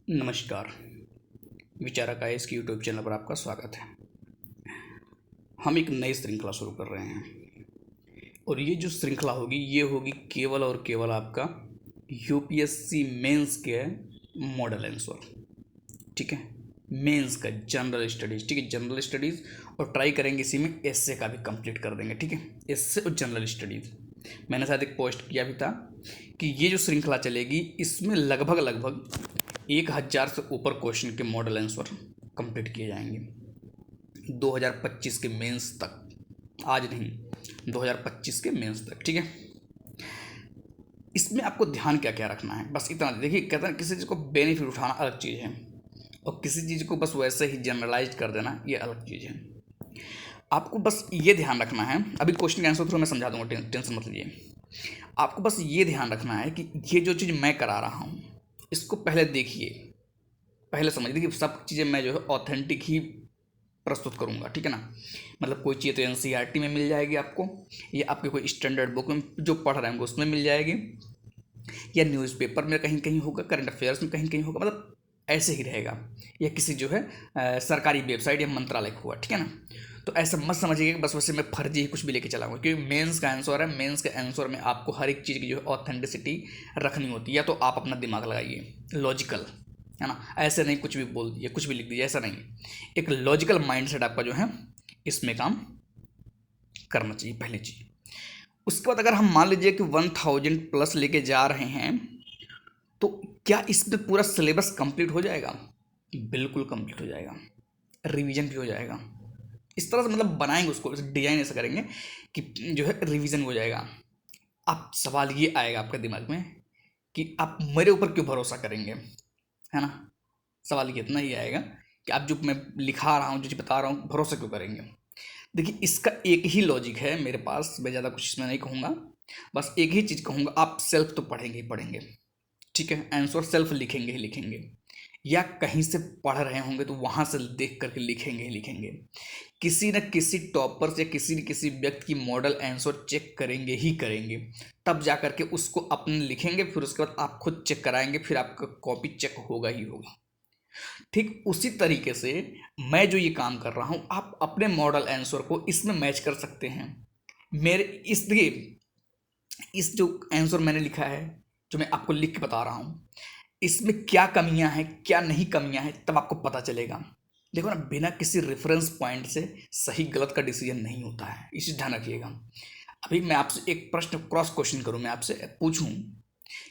नमस्कार। विचारक आईएएस की यूट्यूब चैनल पर आपका स्वागत है। हम एक नई श्रृंखला शुरू कर रहे हैं और ये जो श्रृंखला होगी ये होगी केवल और केवल आपका यूपीएससी मेंस के मॉडल आंसर। ठीक है, मेंस का जनरल स्टडीज़। ठीक है, जनरल स्टडीज़ और ट्राई करेंगे इसी में एसए का भी कंप्लीट कर देंगे। ठीक है, एसए और जनरल स्टडीज़ मैंने शायद एक पोस्ट किया भी था कि ये जो श्रृंखला चलेगी इसमें लगभग लगभग 1000 से ऊपर क्वेश्चन के मॉडल आंसर कंप्लीट किए जाएंगे 2025 के मेंस तक। आज नहीं, 2025 के मेंस तक। ठीक है, इसमें आपको ध्यान क्या क्या रखना है, बस इतना देखिए। कहते हैं किसी चीज़ को बेनिफिट उठाना अलग चीज़ है और किसी चीज़ को बस वैसे ही जनरलाइज कर देना ये अलग चीज़ है। आपको बस ये ध्यान रखना है, अभी क्वेश्चन के आंसर थ्रू मैं समझा दूंगा, टेंशन मत लीजिए। आपको बस ये ध्यान रखना है कि ये जो चीज़ मैं करा रहा हूँ इसको पहले देखिए, पहले समझिए। देखिए, सब चीज़ें मैं जो है ऑथेंटिक ही प्रस्तुत करूँगा। ठीक है ना, मतलब कोई चीज़ तो एनसीईआरटी में मिल जाएगी आपको, या आपके कोई स्टैंडर्ड बुक में जो पढ़ रहे होंगे उसमें मिल जाएगी, या न्यूज़पेपर में कहीं कहीं होगा, करंट अफेयर्स में कहीं कहीं होगा, मतलब ऐसे ही रहेगा, या किसी जो है सरकारी वेबसाइट या मंत्रालय का होगा। ठीक है ना, तो ऐसा मत समझिएगा कि बस वैसे मैं फर्जी ही कुछ भी लेके चलाऊंगा, क्योंकि मेंस का आंसर है। मेंस के आंसर में आपको हर एक चीज़ की जो है ऑथेंटिसिटी रखनी होती है, या तो आप अपना दिमाग लगाइए, लॉजिकल, है ना। ऐसे नहीं कुछ भी बोल दिए, कुछ भी लिख दीजिए, ऐसा नहीं। एक लॉजिकल माइंडसेट आपका जो है इसमें काम करना चाहिए, पहली चीज़। उसके बाद अगर हम मान लीजिए कि 1000 प्लस लेके जा रहे हैं तो क्या इसमें पूरा सिलेबस कंप्लीट हो जाएगा? बिल्कुल कंप्लीट हो जाएगा, रिवीजन भी हो जाएगा। इस तरह से मतलब बनाएंगे उसको, डिजाइन ऐसा करेंगे कि जो है रिवीजन हो जाएगा। अब सवाल ये आएगा आपके दिमाग में कि आप मेरे ऊपर क्यों भरोसा करेंगे, है ना। सवाल ये इतना ही आएगा कि आप जो मैं लिखा रहा हूँ, जो बता रहा हूँ, भरोसा क्यों करेंगे। देखिए, इसका एक ही लॉजिक है मेरे पास, मैं ज़्यादा कुछ इसमें नहीं कहूँगा, बस एक ही चीज़ कहूँगा। आप सेल्फ तो पढ़ेंगे ही पढ़ेंगे, ठीक है, आंसर सेल्फ लिखेंगे ही लिखेंगे, या कहीं से पढ़ रहे होंगे तो वहाँ से देख करके लिखेंगे ही लिखेंगे। किसी न किसी टॉपर से, किसी न किसी व्यक्ति की मॉडल आंसर चेक करेंगे ही करेंगे, तब जा करके उसको अपने लिखेंगे, फिर उसके बाद आप खुद चेक कराएंगे, फिर आपका कॉपी चेक होगा ही होगा। ठीक उसी तरीके से मैं जो ये काम कर रहा हूँ, आप अपने मॉडल आंसर को इसमें मैच कर सकते हैं। मेरे इसलिए इस जो आंसर मैंने लिखा है, जो मैं आपको लिख के बता रहा हूँ, इसमें क्या कमियां हैं क्या नहीं कमियां हैं तब आपको पता चलेगा। देखो ना, बिना किसी रेफरेंस पॉइंट से सही गलत का डिसीजन नहीं होता है, इसे ध्यान रखिएगा। अभी मैं आपसे एक प्रश्न क्रॉस क्वेश्चन करूं, मैं आपसे पूछूं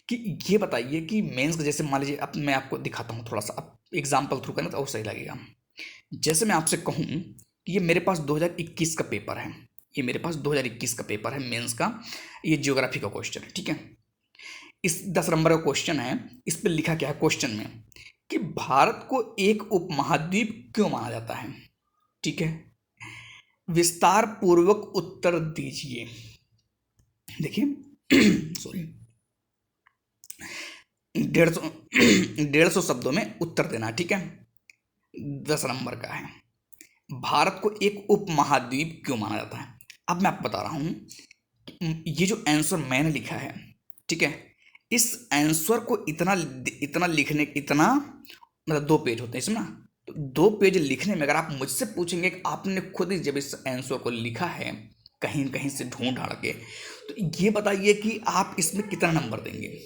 कि ये बताइए कि मेंस का, जैसे मान लीजिए, अब मैं आपको दिखाता हूँ थोड़ा सा, अब एग्जाम्पल थ्रू करना तो और सही लगेगा। जैसे मैं आपसे कहूँ कि ये मेरे पास 2021 का पेपर है, ये मेरे पास 2021 का पेपर है मेंस का, ये ज्योग्राफी का क्वेश्चन है। ठीक है, इस 10 नंबर का क्वेश्चन है। इस पर लिखा क्या है क्वेश्चन में कि भारत को एक उपमहाद्वीप क्यों माना जाता है। ठीक है, विस्तार पूर्वक उत्तर दीजिए। देखिए सॉरी, 150 शब्दों में उत्तर देना। ठीक है, 10 नंबर का है, भारत को एक उपमहाद्वीप क्यों माना जाता है। अब मैं आपको बता रहा हूं, ये जो आंसर मैंने लिखा है, ठीक है, इस आंसर को इतना इतना लिखने, इतना मतलब 2 पेज होते हैं इसमें ना, तो 2 पेज लिखने में अगर आप मुझसे पूछेंगे कि आपने खुद ही जब इस आंसर को लिखा है कहीं कहीं से ढूंढ ढाड़ के, तो ये बताइए कि आप इसमें कितना नंबर देंगे,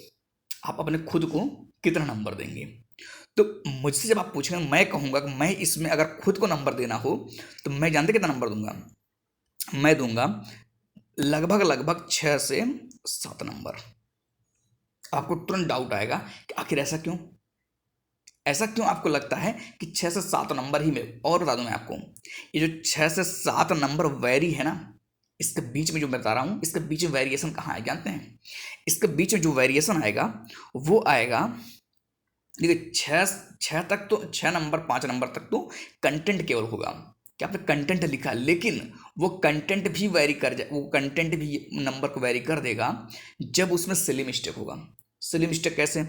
आप अपने खुद को कितना नंबर देंगे। तो मुझसे जब आप पूछेंगे, मैं कहूंगा कि मैं इसमें अगर खुद को नंबर देना हो तो मैं जानते कितना नंबर दूंगा, मैं दूंगा लगभग लगभग 6 से 7 नंबर। आपको तुरंत डाउट आएगा कि आखिर ऐसा क्यों, ऐसा क्यों आपको लगता है कि 6 से 7 नंबर ही में। और बता दूं मैं आपको, ये जो 6 से 7 नंबर वेरी है ना, इसके बीच में जो मैं बता रहा हूं, इसके बीच में वेरिएशन कहाँ है जानते हैं। इसके बीच में जो वेरिएशन आएगा वो आएगा, देखिए, छः छः तक तो, 6 नंबर 5 नंबर तक तो कंटेंट केवल होगा कि आपने कंटेंट लिखा, लेकिन वो कंटेंट भी वेरी कर जाए, वो कंटेंट भी नंबर को वेरी कर देगा जब उसमें सिली मिस्टेक होगा। सिली मिस्टेक कैसे,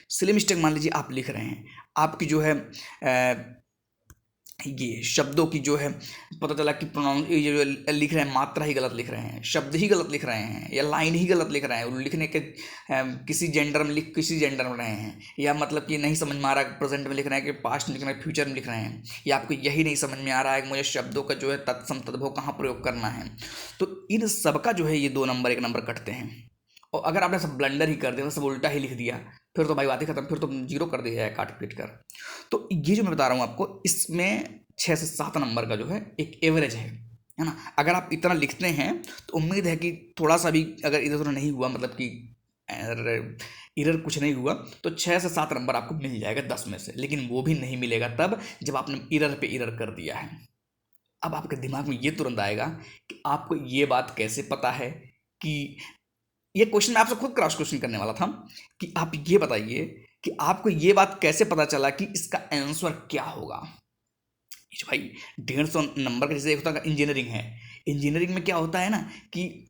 सिली मिस्टेक मान लीजिए आप लिख रहे हैं, आपकी जो है ये शब्दों की जो है पता चला कि प्रोनाउंस ये जो लिख रहे हैं मात्रा ही गलत लिख रहे हैं, शब्द ही गलत लिख रहे हैं, या लाइन ही गलत लिख रहे हैं, लिखने के किसी जेंडर में लिख किसी जेंडर में रहे हैं, या मतलब कि नहीं समझ में आ रहा है प्रेजेंट में लिख रहे हैं कि पास्ट में लिख रहे हैं, फ्यूचर में लिख रहे हैं, या आपको यही नहीं समझ में आ रहा है कि मुझे शब्दों का जो है तत्सम तद्भव कहाँ प्रयोग करना है। तो इन सबका जो है ये 2 नंबर 1 नंबर कटते हैं। और अगर आपने सब ब्लंडर ही कर दिया, सब उल्टा ही लिख दिया, फिर तो भाई बात ही खत्म, फिर तो 0 कर दिया है काट पीट कर। तो ये जो मैं बता रहा हूँ आपको, इसमें 6 से 7 नंबर का जो है एक एवरेज है ना। अगर आप इतना लिखते हैं तो उम्मीद है कि थोड़ा सा भी अगर इधर उधर नहीं हुआ, मतलब कि इरर कुछ नहीं हुआ, तो 6 से 7 नंबर आपको मिल जाएगा 10 में से। लेकिन वो भी नहीं मिलेगा तब जब आपने इरर पे इरर कर दिया है। अब आपके दिमाग में ये तुरंत आएगा कि आपको ये बात कैसे पता है कि ये क्वेश्चन मैं आपसे खुद क्रॉस क्वेश्चन करने वाला था कि आप ये बताइए कि आपको ये बात कैसे पता चला कि इसका आंसर क्या होगा। ये जो भाई 150 नंबर का जैसे एक होता है इंजीनियरिंग है, इंजीनियरिंग में क्या होता है ना कि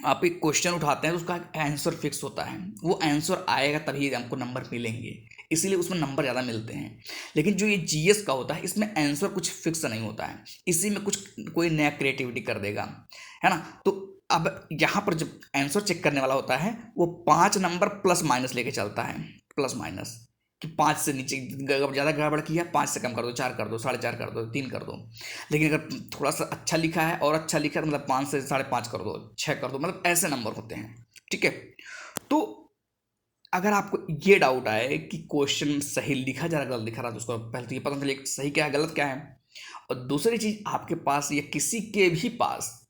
आप एक क्वेश्चन उठाते हैं तो उसका आंसर फिक्स होता है, वो आंसर आएगा तभी आपको नंबर मिलेंगे, इसीलिए उसमें नंबर ज़्यादा मिलते हैं। लेकिन जो ये जीएस का होता है इसमें आंसर कुछ फिक्स नहीं होता है, इसी में कुछ कोई नया क्रिएटिविटी कर देगा, है ना। तो अब यहाँ पर जब आंसर चेक करने वाला होता है वो 5 नंबर प्लस माइनस लेके चलता है, प्लस माइनस कि 5 से नीचे ज़्यादा गड़बड़ किया 5 से कम कर दो, 4 कर दो, 4.5 कर दो, 3 कर दो। लेकिन अगर थोड़ा सा अच्छा लिखा है और अच्छा लिखा है तो मतलब 5 से 5.5 कर दो, 6 कर दो, मतलब ऐसे नंबर होते हैं। ठीक है, तो अगर आपको ये डाउट आए कि क्वेश्चन सही लिखा जा रहा गलत लिखा रहा तो उसको पहले तो ये पता चले सही क्या है गलत क्या है। और दूसरी चीज़, आपके पास या किसी के भी पास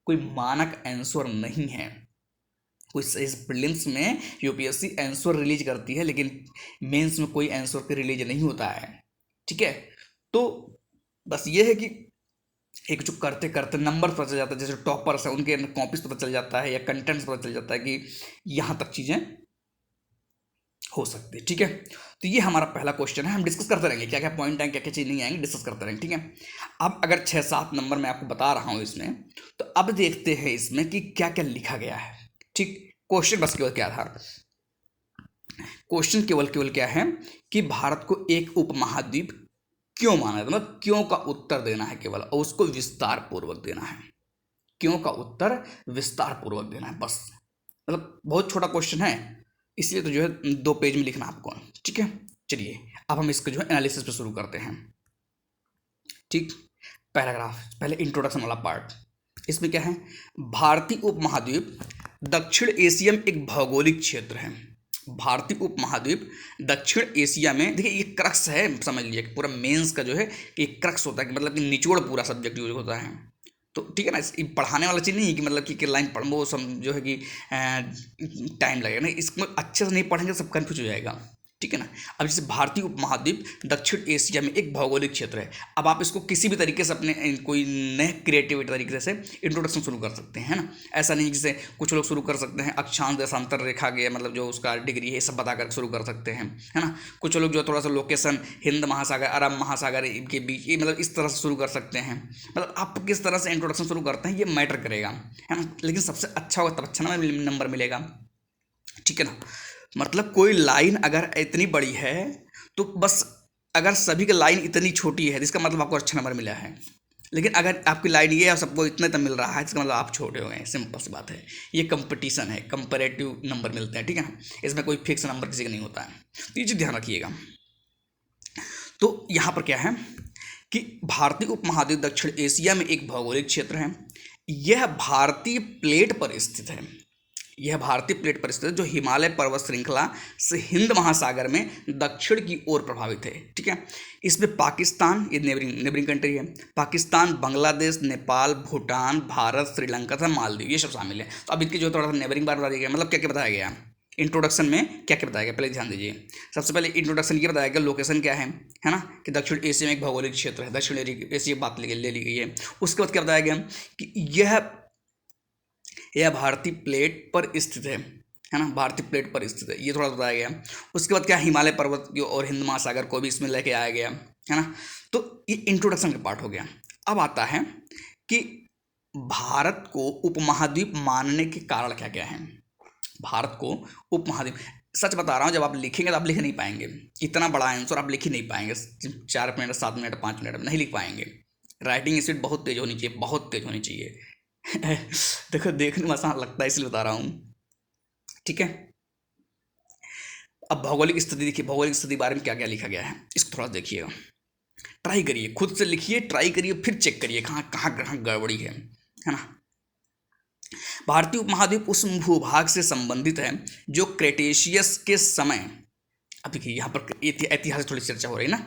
कोई मानक आंसर नहीं है। कुछ इस प्रीलिम्स में यूपीएससी आंसर रिलीज करती है लेकिन मेंस में कोई आंसर रिलीज नहीं होता है। ठीक है, तो बस ये है कि एक जो करते करते नंबर पता चल जाता है, जैसे टॉपर्स है उनके कॉपीज पता चल जाता है या कंटेंट्स पता चल जाता है कि यहाँ तक चीज़ें हो सकती है। ठीक है, तो ये हमारा पहला क्वेश्चन है, हम डिस्कस करते रहेंगे क्या क्या पॉइंट आएंगे क्या क्या चीज़ नहीं आएंगे, डिस्कस करते रहेंगे। ठीक है, अब अगर 6-7 नंबर मैं आपको बता रहा हूँ इसमें, तो अब देखते हैं इसमें कि क्या क्या लिखा गया है। ठीक, क्वेश्चन बस केवल क्या था, क्वेश्चन केवल क्या है कि भारत को एक उपमहाद्वीप क्यों माना जाता है, मतलब क्यों का उत्तर देना है केवल, और उसको विस्तार पूर्वक देना है। क्यों का उत्तर विस्तार पूर्वक देना है बस, मतलब बहुत छोटा क्वेश्चन है, इसलिए तो जो है 2 पेज में लिखना आपको। ठीक है, चलिए अब हम इसको जो है एनालिसिस पे शुरू करते हैं। ठीक, पैराग्राफ पहले इंट्रोडक्शन वाला पार्ट, इसमें क्या है, भारतीय उपमहाद्वीप दक्षिण एशिया में एक भौगोलिक क्षेत्र है। भारतीय उपमहाद्वीप दक्षिण एशिया में, देखिए ये क्रक्स है, समझ लीजिए कि पूरा मेंस का जो है कि क्रक्स होता है कि मतलब कि निचोड़ पूरा सब्जेक्ट यूज होता है। तो ठीक है ना, पढ़ाने वाला चीज़ नहीं है कि मतलब कि लाइन पढ़ वो जो है कि टाइम लगेगा, नहीं इसमें अच्छे से नहीं पढ़ेंगे सब कन्फ्यूज हो जाएगा। ठीक है ना, अब जैसे भारतीय उपमहाद्वीप दक्षिण एशिया में एक भौगोलिक क्षेत्र है। अब आप इसको किसी भी तरीके से अपने कोई नए क्रिएटिव तरीके से इंट्रोडक्शन शुरू कर सकते हैं ना। ऐसा नहीं जैसे कुछ लोग शुरू कर सकते हैं अक्षांश देशांतर रेखा के मतलब जो उसका डिग्री है सब बताकर शुरू कर सकते हैं, है ना। कुछ लोग जो थोड़ा सा लोकेशन हिंद महासागर अरब महासागर के बीच ये मतलब इस तरह से शुरू कर सकते हैं। मतलब आप किस तरह से इंट्रोडक्शन शुरू करते हैं ये मैटर करेगा, है ना। लेकिन सबसे अच्छा होगा तब अच्छा नंबर मिलेगा। ठीक है ना, मतलब कोई लाइन अगर इतनी बड़ी है तो बस, अगर सभी की लाइन इतनी छोटी है इसका मतलब आपको अच्छा नंबर मिला है। लेकिन अगर आपकी लाइन ये है और सबको इतना तक मिल रहा है इसका मतलब आप छोटे हो गए, सिंपल सी बात है। ये कंपटीशन है, कंपैरेटिव नंबर मिलते हैं। ठीक है ना, इसमें कोई फिक्स नंबर किसी का नहीं होता है, तो ये चीज़ ध्यान रखिएगा। तो यहाँ पर क्या है कि भारतीय उपमहाद्वीप दक्षिण एशिया में एक भौगोलिक क्षेत्र है। यह भारतीय प्लेट पर स्थित है। यह भारतीय प्लेट पर स्थित है जो हिमालय पर्वत श्रृंखला से हिंद महासागर में दक्षिण की ओर प्रभावित है। ठीक है, इसमें पाकिस्तान, ये नेबरिंग कंट्री है, पाकिस्तान, बांग्लादेश, नेपाल, भूटान, भारत, श्रीलंका तथा मालदीव ये सब शामिल है। तो अब इनके जो थोड़ा सा नेबरिंग बार बता दिया गया, मतलब क्या क्या बताया गया इंट्रोडक्शन में, क्या क्या बताया गया पहले ध्यान दीजिए। सबसे पहले इंट्रोडक्शन ये बताया गया लोकेशन क्या है ना, कि दक्षिण एशिया में एक भौगोलिक क्षेत्र है, दक्षिण एशिया बात ले ली गई है। उसके बाद क्या बताया गया कि यह भारतीय प्लेट पर स्थित है ना, भारतीय प्लेट पर स्थित है, ये थोड़ा बताया गया। उसके बाद क्या हिमालय पर्वत और हिंद महासागर को भी इसमें लेके आया गया, है ना। तो ये इंट्रोडक्शन का पार्ट हो गया। अब आता है कि भारत को उपमहाद्वीप मानने के कारण क्या क्या है। भारत को उपमहाद्वीप, सच बता रहा हूँ, जब आप लिखेंगे तो आप लिख नहीं पाएंगे, इतना बड़ा आंसर आप लिख ही नहीं पाएंगे 4 मिनट 7 मिनट 5 मिनट में नहीं लिख पाएंगे। राइटिंग स्पीड बहुत तेज होनी चाहिए, बहुत तेज होनी चाहिए। देखो देखने में आसान लगता है इसलिए बता रहा हूँ, ठीक है। अब भौगोलिक स्थिति देखिए, भौगोलिक स्थिति बारे में क्या क्या लिखा गया है इसको थोड़ा देखिएगा, ट्राई करिए, खुद से लिखिए, ट्राई करिए, फिर चेक करिए कहाँ कहाँ कहाँ गड़बड़ी है ना। भारतीय उपमहाद्वीप उस भूभाग से संबंधित है जो क्रेटेशियस के समय, अब देखिए यहाँ पर ऐतिहासिक थोड़ी चर्चा हो रही है ना,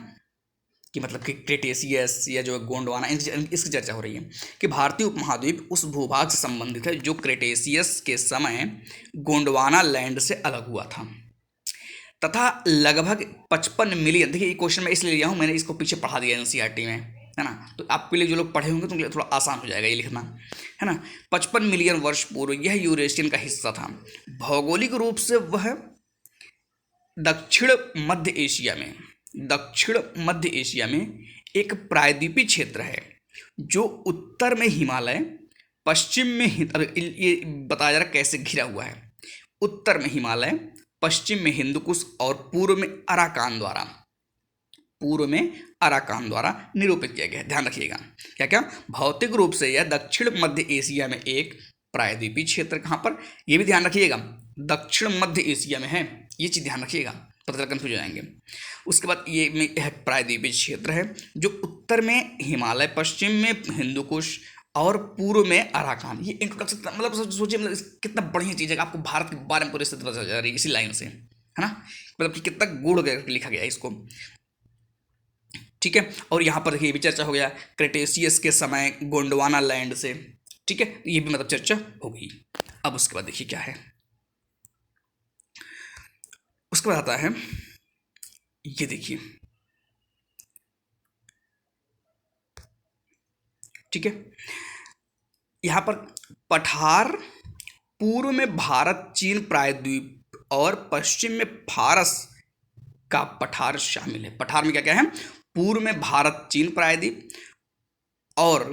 कि मतलब कि क्रेटेशियस या जो गोंडवाना इसकी चर्चा हो रही है कि भारतीय उपमहाद्वीप उस भूभाग से संबंधित है जो क्रेटेशियस के समय गोंडवाना लैंड से अलग हुआ था तथा लगभग 55 मिलियन, देखिए ये क्वेश्चन मैं इसलिए लिया हूँ, मैंने इसको पीछे पढ़ा दिया एनसीईआरटी में, है ना, तो आपके लिए जो लोग पढ़े होंगे तो उनके लिए थोड़ा आसान हो जाएगा ये लिखना, है ना। 55 मिलियन वर्ष पूर्व यह यूरेशियन का हिस्सा था। भौगोलिक रूप से वह दक्षिण मध्य एशिया में एक प्रायद्वीपीय क्षेत्र है जो उत्तर में हिमालय, पश्चिम में ये बताया जा रहा कैसे घिरा हुआ है, उत्तर में हिमालय, पश्चिम में हिंदुकुश और पूर्व में अराकान द्वारा निरूपित किया गया है। ध्यान रखिएगा क्या क्या, भौतिक रूप से यह दक्षिण मध्य एशिया में एक प्रायद्वीपीय क्षेत्र, कहाँ पर, ये भी ध्यान रखिएगा, दक्षिण मध्य एशिया में है, ये चीज़ ध्यान रखिएगा, पता चला कन्फ्यूज हो जाएंगे। उसके बाद ये में यह प्रायद्वीपीय क्षेत्र है जो उत्तर में हिमालय, पश्चिम में हिंदुकुश और पूर्व में अराकान। ये इंट्रोडक्शन मतलब सोचिए, मतलब कितना बढ़िया चीज़ है, आपको भारत के बारे में पूरी स्थिति पता चल जा रही है इसी लाइन से, है ना, मतलब कि कितना गूढ़ लिखा गया है इसको, ठीक है। और यहाँ पर देखिए ये भी चर्चा हो गया क्रेटेशियस के समय गोंडवाना लैंड से, ठीक है, ये भी मतलब चर्चा हो गई। अब उसके बाद देखिए क्या है, उसके बाद आता है ये देखिए, ठीक है, यहाँ पर पठार पूर्व में भारत चीन प्रायद्वीप और पश्चिम में फारस का पठार शामिल है। पठार में क्या क्या है, पूर्व में भारत चीन प्रायद्वीप और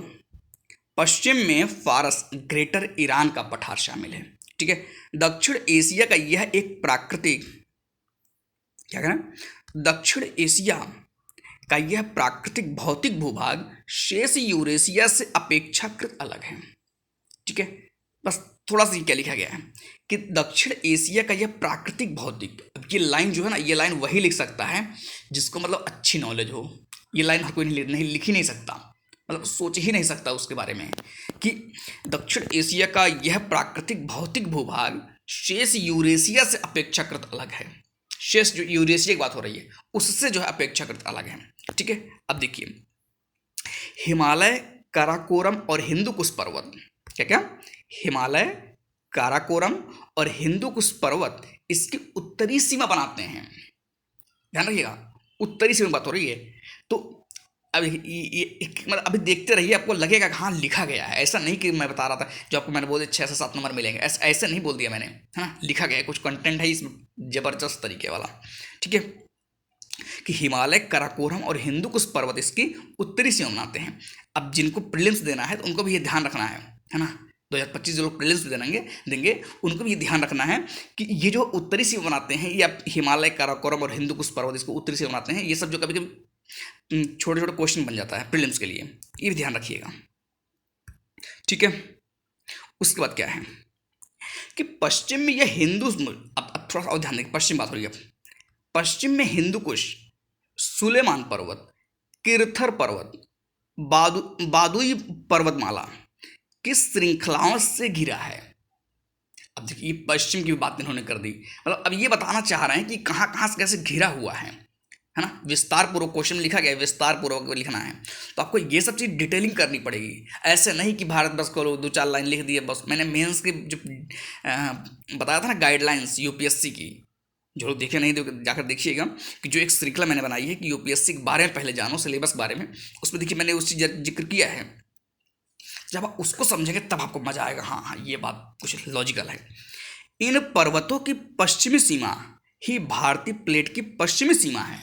पश्चिम में फारस ग्रेटर ईरान का पठार शामिल है, ठीक है। दक्षिण एशिया का यह एक प्राकृतिक, क्या कहना, दक्षिण एशिया का यह प्राकृतिक भौतिक भूभाग शेष यूरेशिया से अपेक्षाकृत अलग है, ठीक है। बस थोड़ा सा क्या लिखा गया है कि दक्षिण एशिया का यह प्राकृतिक भौतिक, अब ये लाइन जो है ना, ये लाइन वही लिख सकता है जिसको मतलब अच्छी नॉलेज हो, ये लाइन हर कोई नहीं लिख ही नहीं सकता, मतलब सोच ही नहीं सकता उसके बारे में कि दक्षिण एशिया का यह प्राकृतिक भौतिक भूभाग शेष यूरेशिया से अपेक्षाकृत अलग है। शेष जो यूरेशिया की बात हो रही है उससे जो है अपेक्षाकृत अलग है, ठीक है। अब देखिए हिमालय, काराकोरम और हिंदुकुश पर्वत, क्या क्या, हिमालय, काराकोरम और हिंदुकुश पर्वत इसकी उत्तरी सीमा बनाते हैं। ध्यान रखिएगा उत्तरी सीमा बात हो रही है, तो अब ये मतलब अभी देखते रहिए, आपको लगेगा कि हाँ लिखा गया है, ऐसा नहीं कि मैं बता रहा था जो आपको मैंने बोले 6 से 7 नंबर मिलेंगे, ऐसे नहीं बोल दिया मैंने, है ना, लिखा गया है, कुछ कंटेंट है इसमें जबरदस्त तरीके वाला, ठीक है, कि हिमालय, काराकोरम और हिंदुकुश पर्वत इसकी उत्तरी सीमा बनाते हैं। अब जिनको प्रीलिम्स देना है तो उनको भी ये ध्यान रखना है ना, 2025 जो लोग प्रीलिम्स देंगे उनको भी ये ध्यान रखना है कि ये जो उत्तरी सीमा बनाते हैं, ये हिमालय, काराकोरम और हिंदुकुश पर्वत इसको उत्तरी सीमा बनाते हैं, ये सब जो कभी कभी छोटे छोटे क्वेश्चन बन जाता है प्रीलिम्स के लिए, ये भी ध्यान रखिएगा, ठीक है। उसके बाद क्या है कि पश्चिम में यह अब थोड़ा सा और ध्यान दें, पश्चिम बात हो रही है, पश्चिम में हिंदुकुश, सुलेमान पर्वत, किरथर पर्वत, बादुई पर्वतमाला किस श्रृंखलाओं से घिरा है। अब देखिए पश्चिम की बात इन्होंने कर दी, मतलब अब ये बताना चाह रहे हैं कि कहाँ कहाँ से कैसे घिरा हुआ है ना, विस्तार पूर्वक क्वेश्चन लिखा गया है, विस्तार पूर्वक लिखना है, तो आपको ये सब चीज़ डिटेलिंग करनी पड़ेगी। ऐसे नहीं कि भारत बस को 2-4 लाइन लिख दिए बस। मैंने मेंस की जो बताया था ना गाइडलाइंस यूपीएससी की, जो लोग देखे नहीं तो जाकर देखिएगा कि जो एक श्रृंखला मैंने बनाई है कि यूपीएससी के बारे में पहले जानो, सिलेबस बारे में, उसमें देखिए मैंने उस चीज़ जिक्र किया है। जब आप उसको समझेंगे तब आपको मजा आएगा, हाँ हाँ ये बात कुछ लॉजिकल है। इन पर्वतों की पश्चिमी सीमा ही भारतीय प्लेट की पश्चिमी सीमा है।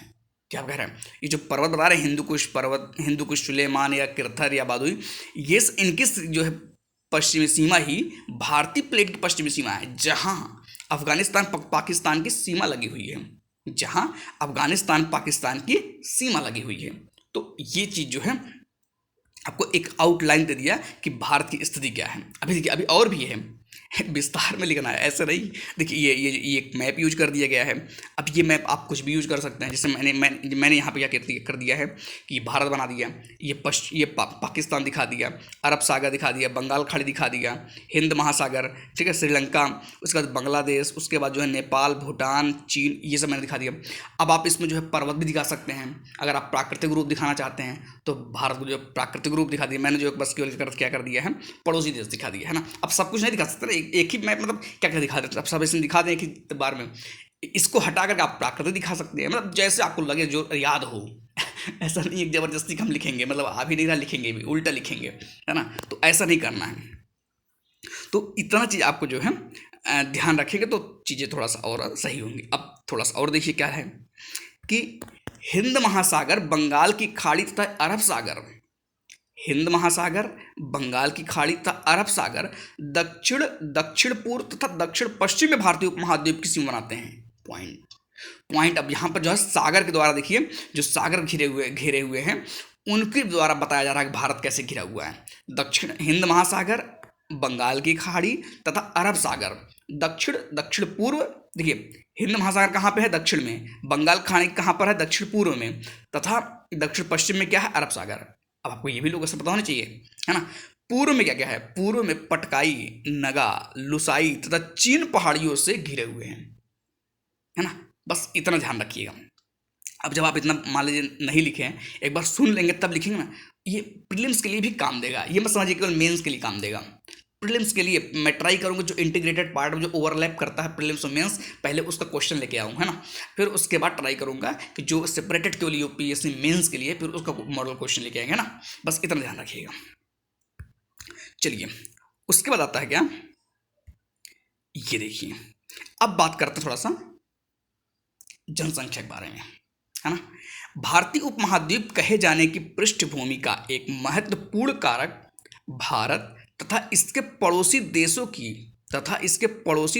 क्या कह रहे हैं, ये जो पर्वत बता रहे हैं हिंदुकुश पर्वत, हिंदुकुश, सुलेमान या किरथर या बादुई, ये इनकी जो है पश्चिमी सीमा ही भारतीय प्लेट की पश्चिमी सीमा है, जहाँ अफगानिस्तान पाकिस्तान की सीमा लगी हुई है, जहां अफगानिस्तान पाकिस्तान की सीमा लगी हुई है। तो ये चीज़ जो है आपको एक आउटलाइन दे दिया कि भारत की स्थिति क्या है। अभी देखिए, अभी और भी है, विस्तार में लिखना है, ऐसे नहीं। देखिए ये एक मैप यूज कर दिया गया है। अब ये मैप आप कुछ भी यूज कर सकते हैं। जैसे मैंने यहाँ पे क्या कर दिया है कि भारत बना दिया, ये पाकिस्तान दिखा दिया, अरब सागर दिखा दिया, बंगाल खाड़ी दिखा दिया, हिंद महासागर, ठीक है, श्रीलंका, उसके बाद बांग्लादेश, उसके बाद जो है नेपाल, भूटान, चीन, ये सब मैंने दिखा दिया। अब आप इसमें जो है पर्वत भी दिखा सकते हैं। अगर आप प्राकृतिक रूप दिखाना चाहते हैं तो भारत को जो प्राकृतिक रूप दिखा दिया। मैंने जो बस केवल क्या कर दिया है, पड़ोसी देश दिखा दिया है ना। अब सब कुछ नहीं दिखा सकते ना, एक ही मैप मतलब क्या क्या दिखा देते, अब सब इसमें दिखा दें एक ही बार में। इसको हटा करके आप प्राकृतिक दिखा सकते हैं, मतलब जैसे आपको लगे, जो याद हो। ऐसा नहीं है जबरदस्ती हम लिखेंगे, मतलब आ भी नहीं रहा लिखेंगे भी, उल्टा लिखेंगे, है ना। तो ऐसा नहीं करना है। तो इतना चीज़ आपको जो है ध्यान रखेंगे तो चीज़ें थोड़ा सा और सही होंगी। अब थोड़ा सा और देखिए क्या है कि हिंद महासागर, बंगाल की खाड़ी तथा अरब सागर, हिंद महासागर, बंगाल की खाड़ी तथा अरब सागर दक्षिण पूर्व तथा दक्षिण पश्चिम में भारतीय उपमहाद्वीप की सीमा बनाते हैं। पॉइंट अब यहाँ पर जो है सागर के द्वारा देखिए, जो सागर घेरे हुए हैं उनके द्वारा बताया जा रहा है कि भारत कैसे घिरा हुआ है। दक्षिण हिंद महासागर, बंगाल की खाड़ी तथा अरब सागर, दक्षिण पूर्व, देखिए हिंद महासागर कहाँ पे है, दक्षिण में, बंगाल खाड़ी कहाँ पर है, दक्षिण पूर्व में, तथा दक्षिण पश्चिम में क्या है, अरब सागर। अब आपको ये भी लोगों से पता होना चाहिए, है ना। पूर्व में क्या क्या है, पूर्व में पटकाई, नगा, लुसाई तथा चीन पहाड़ियों से घिरे हुए हैं, है ना। बस इतना ध्यान रखिएगा। अब जब आप इतना मान लीजिए नहीं लिखे, एक बार सुन लेंगे तब लिखेंगे ना, ये प्रीलिम्स के लिए भी काम देगा। ये मत समझिए केवल मेंस के लिए काम देगा, प्रीलिम्स के लिए मैं ट्राई करूंगा जो इंटीग्रेटेड पार्ट में जो ओवरलैप करता है प्रीलिम्स और मेंस, पहले उसका क्वेश्चन लेके आऊँ, है ना। फिर उसके बाद ट्राई करूंगा कि जो सेपरेटेड के लिए यूपीएससी मेंस के लिए फिर उसका मॉडल क्वेश्चन लेके आएंगे ना। बस इतना ध्यान रखिएगा। चलिए उसके बाद आता है क्या, ये देखिए, अब बात करते हैं थोड़ा सा जनसंख्या के बारे में, है ना। भारतीय उपमहाद्वीप कहे जाने की पृष्ठभूमि का एक महत्वपूर्ण कारक भारत तथा इसके पड़ोसी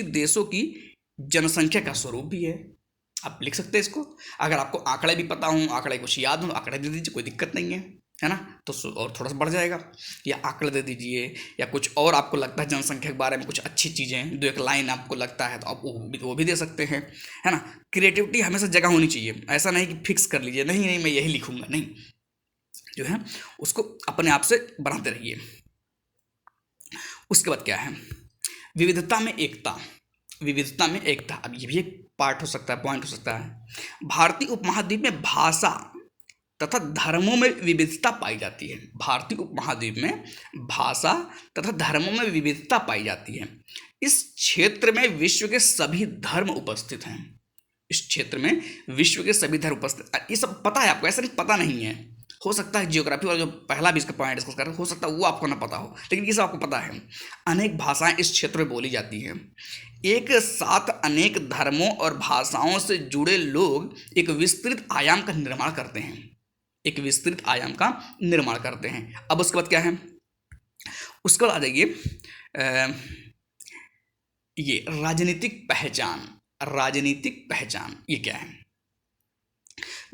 देशों की जनसंख्या का स्वरूप भी है। आप लिख सकते हैं इसको। अगर आपको आंकड़े भी पता हो, आंकड़े कुछ याद हो, आंकड़े दे दीजिए, कोई दिक्कत नहीं है ना। तो और थोड़ा सा बढ़ जाएगा, या आंकड़े दे दीजिए, या कुछ और आपको लगता है जनसंख्या के बारे में कुछ अच्छी चीज़ें, दो एक लाइन आपको लगता है तो आप वो भी दे सकते हैं, है ना। क्रिएटिविटी हमेशा जगह होनी चाहिए, ऐसा नहीं कि फिक्स कर लीजिए, नहीं मैं यही लिखूंगा, नहीं, जो है उसको अपने आप से बनाते रहिए। उसके बाद क्या है, विविधता में एकता। अब ये भी एक पार्ट हो सकता है, पॉइंट हो सकता है। भारतीय उपमहाद्वीप में भाषा तथा धर्मों में विविधता पाई जाती है। भारतीय उपमहाद्वीप में भाषा तथा धर्मों में विविधता पाई जाती है। इस क्षेत्र में विश्व के सभी धर्म उपस्थित हैं। इस क्षेत्र में विश्व के सभी धर्म उपस्थित, ये सब पता है आपको, ऐसा नहीं पता नहीं है। हो सकता है जियोग्राफी वाला जो पहला भी इसका पॉइंट डिस्कस कर रहे हो सकता है वो आपको ना पता हो, लेकिन ये सब आपको पता है। अनेक भाषाएं इस क्षेत्र में बोली जाती हैं। एक साथ अनेक धर्मों और भाषाओं से जुड़े लोग एक विस्तृत आयाम का निर्माण करते हैं। अब उसके बाद क्या है, उसके बाद आ जाइए, ये राजनीतिक पहचान ये क्या है।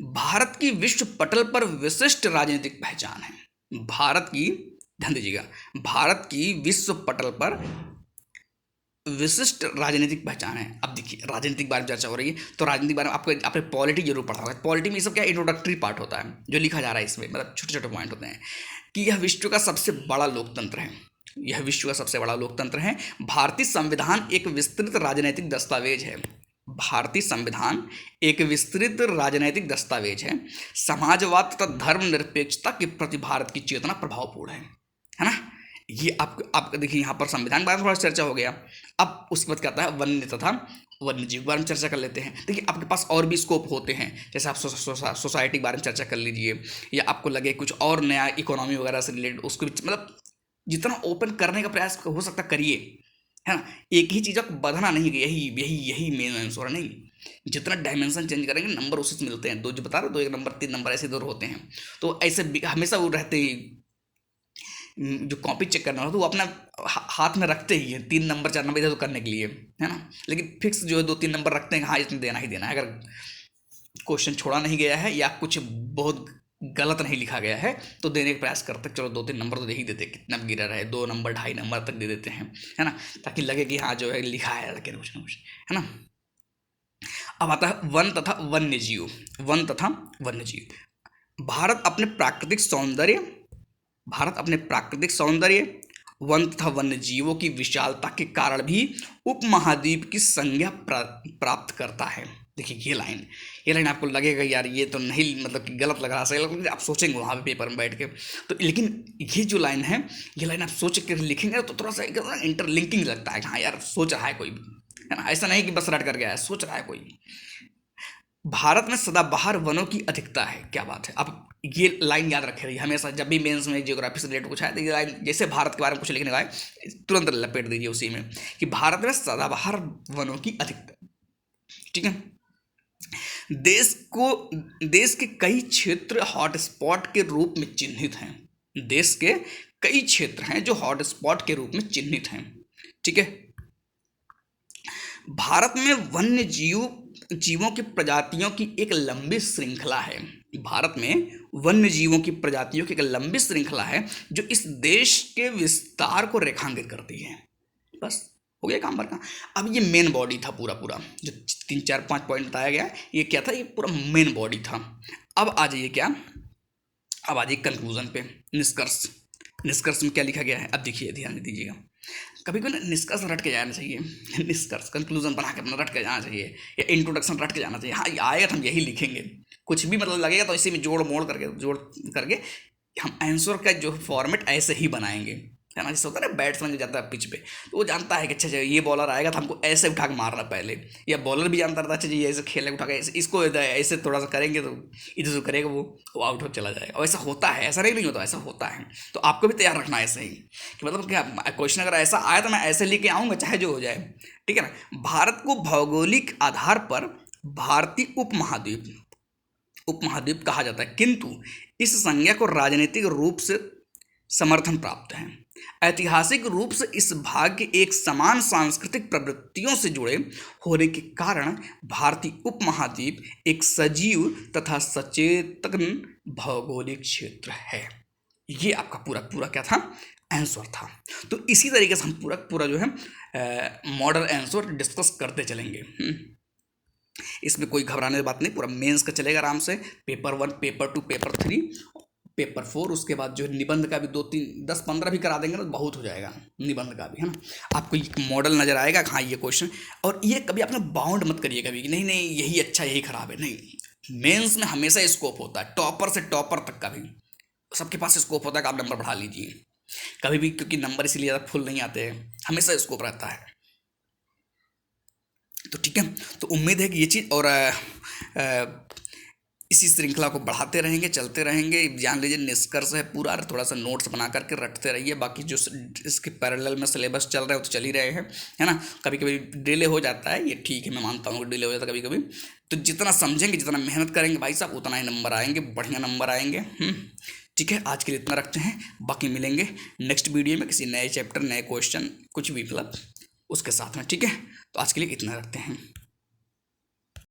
भारत की विश्व पटल पर विशिष्ट राजनीतिक पहचान है। भारत की, ध्यान दीजिएगा, भारत की विश्व पटल पर विशिष्ट राजनीतिक पहचान है। अब देखिए राजनीतिक बारे में चर्चा हो रही है तो राजनीतिक बारे में आपने पॉलिटी जरूर पढ़ा होगा। पॉलिटी में ये सब क्या इंट्रोडक्टरी पार्ट होता है जो लिखा जा रहा है इसमें, मतलब छोटे छोटे पॉइंट होते हैं कि यह विश्व का सबसे बड़ा लोकतंत्र है। भारतीय संविधान एक विस्तृत राजनीतिक दस्तावेज है। समाजवाद तथा धर्मनिरपेक्षता के प्रति भारत की चेतना प्रभावपूर्ण है ना। ये आप देखिए यहाँ पर संविधान के बारे में थोड़ा चर्चा हो गया। अब उसके बाद क्या आता है, वन्य तथा वन्यजीव के बारे में चर्चा कर लेते हैं। देखिए आपके पास और भी स्कोप होते हैं, जैसे आप सोसाइटी के बारे में चर्चा कर लीजिए, या आपको लगे कुछ और नया इकोनॉमी वगैरह से रिलेटेड, उसको मतलब जितना ओपन करने का प्रयास हो सकता करिए, है ना। एक ही चीज़ आपको बदलना नहीं कि यही मेन आंसर नहीं। जितना डायमेंशन चेंज करेंगे नंबर उसी से मिलते हैं। दो जो बता रहे, 2 1 नंबर 3 नंबर ऐसे दूर होते हैं, तो ऐसे हमेशा वो रहते ही जो कॉपी चेक करना हो तो वो अपना हाथ में रखते ही है 3 नंबर 4 नंबर इधर तो करने के लिए, है ना। लेकिन फिक्स जो है 2-3 नंबर रखते हैं, हाँ इसमें देना ही देना है। अगर क्वेश्चन छोड़ा नहीं गया है या कुछ बहुत गलत नहीं लिखा गया है तो देने का प्रयास करते हैं, चलो 2-3 नंबर तो दे ही देते, कितना भी गिरा रहे 2 नंबर 2.5 नंबर तक दे देते हैं, है ना, ताकि लगे कि हाँ जो है लिखा है लगे कुछ ना कुछ, है ना। अब आता है वन तथा वन्य जीव। वन तथा वन्य जीव। भारत अपने प्राकृतिक सौंदर्य, वन तथा वन्य जीवों की विशालता के कारण भी उपमहाद्वीप की संज्ञा प्राप्त करता है। देखिए ये लाइन आपको लगेगा यार ये तो नहीं, मतलब कि गलत लग रहा है, सही लग रहा है, आप सोचेंगे वहाँ पे पेपर में बैठ के तो, लेकिन ये जो लाइन है ये लाइन आप सोच के लिखेंगे तो थोड़ा सा इंटरलिंकिंग लगता है, हाँ यार सोच रहा है कोई, है ना, ऐसा नहीं कि बस रट कर गया है, सोच रहा है कोई। भारत में सदाबहार वनों की अधिकता है, क्या बात है। अब ये लाइन याद रखे रहिए हमेशा, जब भी मेंस में ज्योग्राफी से रिलेटेड कुछ आए तो ये लाइन, जैसे भारत के बारे में कुछ लिखने का है तुरंत लपेट दीजिए उसी में कि भारत में सदाबहार वनों की अधिकता, ठीक है। देश के कई क्षेत्र हॉटस्पॉट के रूप में चिन्हित हैं। देश के कई क्षेत्र हैं जो हॉटस्पॉट के रूप में चिन्हित हैं, ठीक है। भारत में वन्य जीवों की प्रजातियों की एक लंबी श्रृंखला है। भारत में वन्य जीवों की प्रजातियों की एक लंबी श्रृंखला है जो इस देश के विस्तार को रेखांकित करती है। बस हो गया काम भर का। अब ये मेन बॉडी था पूरा जो 3-4-5 पॉइंट बताया गया, ये क्या था, ये पूरा मेन बॉडी था। अब आ जाइए कंक्लूजन पे, निष्कर्ष में क्या लिखा गया है। अब देखिए ध्यान दीजिएगा, कभी कभी निष्कर्ष रट के जाना चाहिए, निष्कर्स कंक्लूजन बना के अपना रट के जाना चाहिए, या इंट्रोडक्शन रट के जाना चाहिए। हाँ ये आएगा तो हम यही लिखेंगे, कुछ भी मतलब लगेगा तो इसी में जोड़ करके हम आंसर का जो फॉर्मेट ऐसे ही बनाएंगे, है ना। जैसे होता है ना बैट्समैन जो जाता है पिच पे तो वो जानता है कि अच्छा ये बॉलर आएगा तो हमको ऐसे उठा के मारना पहले, या बॉलर भी जानता रहता है अच्छा जी ऐसे खेले उठा के इसको ऐसे थोड़ा सा करेंगे तो इधर से करेगा वो आउट हो चला जाएगा। और ऐसा होता है, ऐसा नहीं होता, ऐसा होता है। तो आपको भी तैयार रखना है ऐसे ही कि मतलब क्या क्वेश्चन अगर ऐसा आया तो मैं ऐसे लेके आऊँगा चाहे जो हो जाए, ठीक है ना। भारत को भौगोलिक आधार पर भारतीय उपमहाद्वीप कहा जाता है, किंतु इस संज्ञा को राजनीतिक रूप से समर्थन प्राप्त है। ऐतिहासिक रूप से इस भाग के एक समान सांस्कृतिक प्रवृत्तियों से जुड़े होने के कारण भारतीय उपमहाद्वीप एक सजीव तथा सचेतन भौगोलिक क्षेत्र है। ये आपका पूरा क्या था, आंसर था। तो इसी तरीके से हम पूरा जो है मॉडल आंसर डिस्कस करते चलेंगे। इसमें कोई घबराने की बात नहीं, पूरा मेंस का चलेगा आराम से। पेपर 1, पेपर 2, पेपर 3, पेपर 4, उसके बाद जो निबंध का भी 2-3-10-15 भी करा देंगे ना तो बहुत हो जाएगा निबंध का भी, है ना। आपको एक मॉडल नजर आएगा, हाँ ये क्वेश्चन, और ये कभी आपने बाउंड मत करिए कभी कि नहीं यही अच्छा यही खराब है, नहीं। मेंस में हमेशा स्कोप होता है, टॉपर से टॉपर तक का भी सबके पास स्कोप होता है कि आप नंबर बढ़ा लीजिए कभी भी, क्योंकि नंबर इसीलिए ज़्यादा फुल नहीं आते हैं, हमेशा स्कोप रहता है। तो ठीक है, तो उम्मीद है कि ये चीज़ और इसी श्रृंखला को बढ़ाते रहेंगे, चलते रहेंगे। जान लीजिए निष्कर्ष है पूरा, थोड़ा सा नोट्स बना करके रटते रहिए। बाकी जो इसके पैरेलल में सिलेबस चल रहा है वो तो चल ही रहे हैं, है ना। कभी कभी डिले हो जाता है, ये ठीक है, मैं मानता हूँ डिले हो जाता है कभी कभी। तो जितना समझेंगे, जितना मेहनत करेंगे भाई साहब, उतना ही नंबर आएंगे, बढ़िया नंबर आएंगे। ठीक है, आज के लिए इतना रखते हैं, बाकी मिलेंगे नेक्स्ट वीडियो में किसी नए चैप्टर, नए क्वेश्चन, कुछ भी मतलब उसके साथ में। ठीक है, तो आज के लिए इतना रखते हैं।